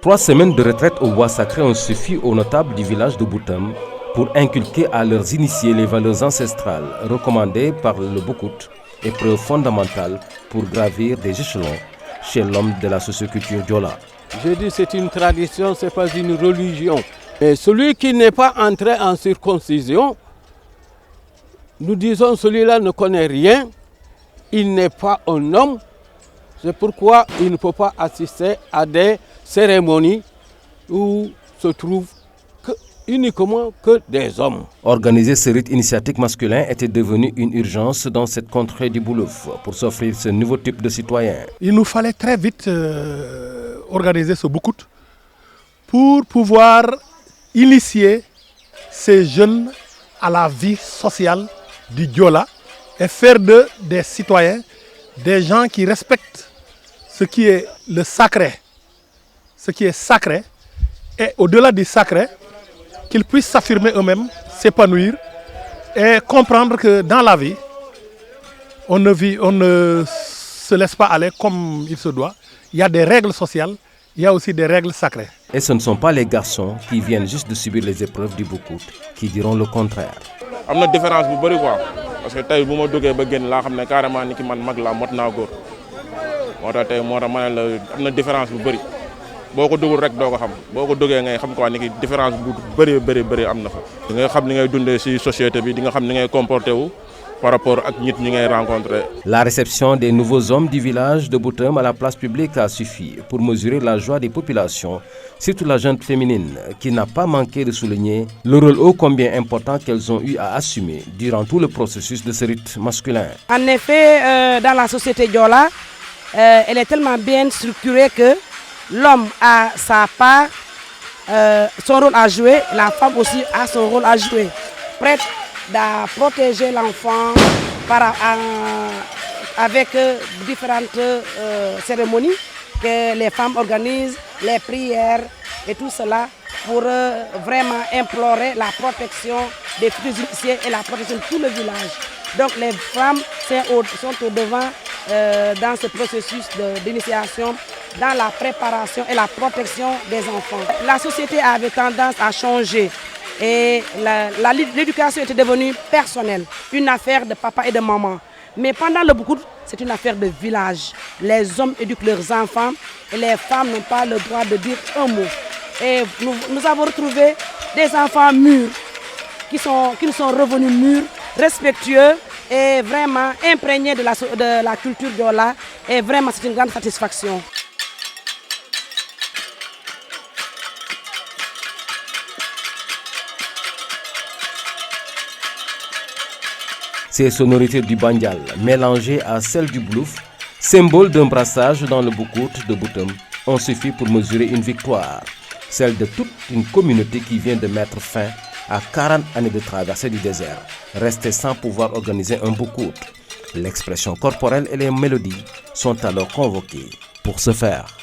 3 semaines de retraite au bois sacré ont suffi aux notables du village de Boutam pour inculquer à leurs initiés les valeurs ancestrales recommandées par le Boukout, épreuve fondamentale pour gravir des échelons chez l'homme de la socioculture Diola. Je dis c'est une tradition, ce n'est pas une religion. Et celui qui n'est pas entré en circoncision, nous disons celui-là ne connaît rien, il n'est pas un homme. C'est pourquoi il ne peut pas assister à des cérémonies où se trouvent uniquement que des hommes. Organiser ce rite initiatique masculin était devenu une urgence dans cette contrée du Boulouf pour s'offrir ce nouveau type de citoyen. Il nous fallait très vite organiser ce Boukout pour pouvoir initier ces jeunes à la vie sociale du Diola et faire d'eux des citoyens, des gens qui respectent ce qui est le sacré, ce qui est sacré, et au-delà du sacré, qu'ils puissent s'affirmer eux-mêmes, s'épanouir et comprendre que dans la vie, on ne se laisse pas aller comme il se doit. Il y a des règles sociales, il y a aussi des règles sacrées. Et ce ne sont pas les garçons qui viennent juste de subir les épreuves du Boukout qui diront le contraire. Il y a une différence bu bari quoi parce que tay buma duggé ba génn la xamné carrément ni ki man mag la mot na góor motax tay motax mané la amna différence bu bari boko duggul rek doko xam boko duggé ngay xam quoi ni ki différence bu bari amna fa di nga xam ni ngay dundé ci société bi di nga xam ni ngay comporté wu par rapport ak nit ñi ngay rencontrer. La réception des nouveaux hommes du village de Boutam à la place publique a suffi pour mesurer la joie des populations, surtout la jeune féminine qui n'a pas manqué de souligner le rôle ô combien important qu'elles ont eu à assumer durant tout le processus de ce rite masculin. En effet, dans la société Diola, elle est tellement bien structurée que l'homme a sa part, son rôle à jouer, la femme aussi a son rôle à jouer. Prête à protéger l'enfant avec différentes cérémonies que les femmes organisent, les prières et tout cela pour vraiment implorer la protection des futurs initiés et la protection de tout le village. Donc les femmes sont au devant dans ce processus d'initiation, dans la préparation et la protection des enfants. La société avait tendance à changer. Et l'éducation était devenue personnelle, une affaire de papa et de maman. Mais pendant le Boukout, c'est une affaire de village. Les hommes éduquent leurs enfants et les femmes n'ont pas le droit de dire un mot. Et nous avons retrouvé des enfants mûrs, qui nous sont revenus mûrs, respectueux et vraiment imprégnés de la culture Diola. Et vraiment, c'est une grande satisfaction. Ces sonorités du Bandial mélangées à celles du Boulouf, symbole d'un brassage dans le Boukout de Boutam, ont suffi pour mesurer une victoire, celle de toute une communauté qui vient de mettre fin à 40 années de traversée du désert, restée sans pouvoir organiser un Boukout. L'expression corporelle et les mélodies sont alors convoquées pour ce faire.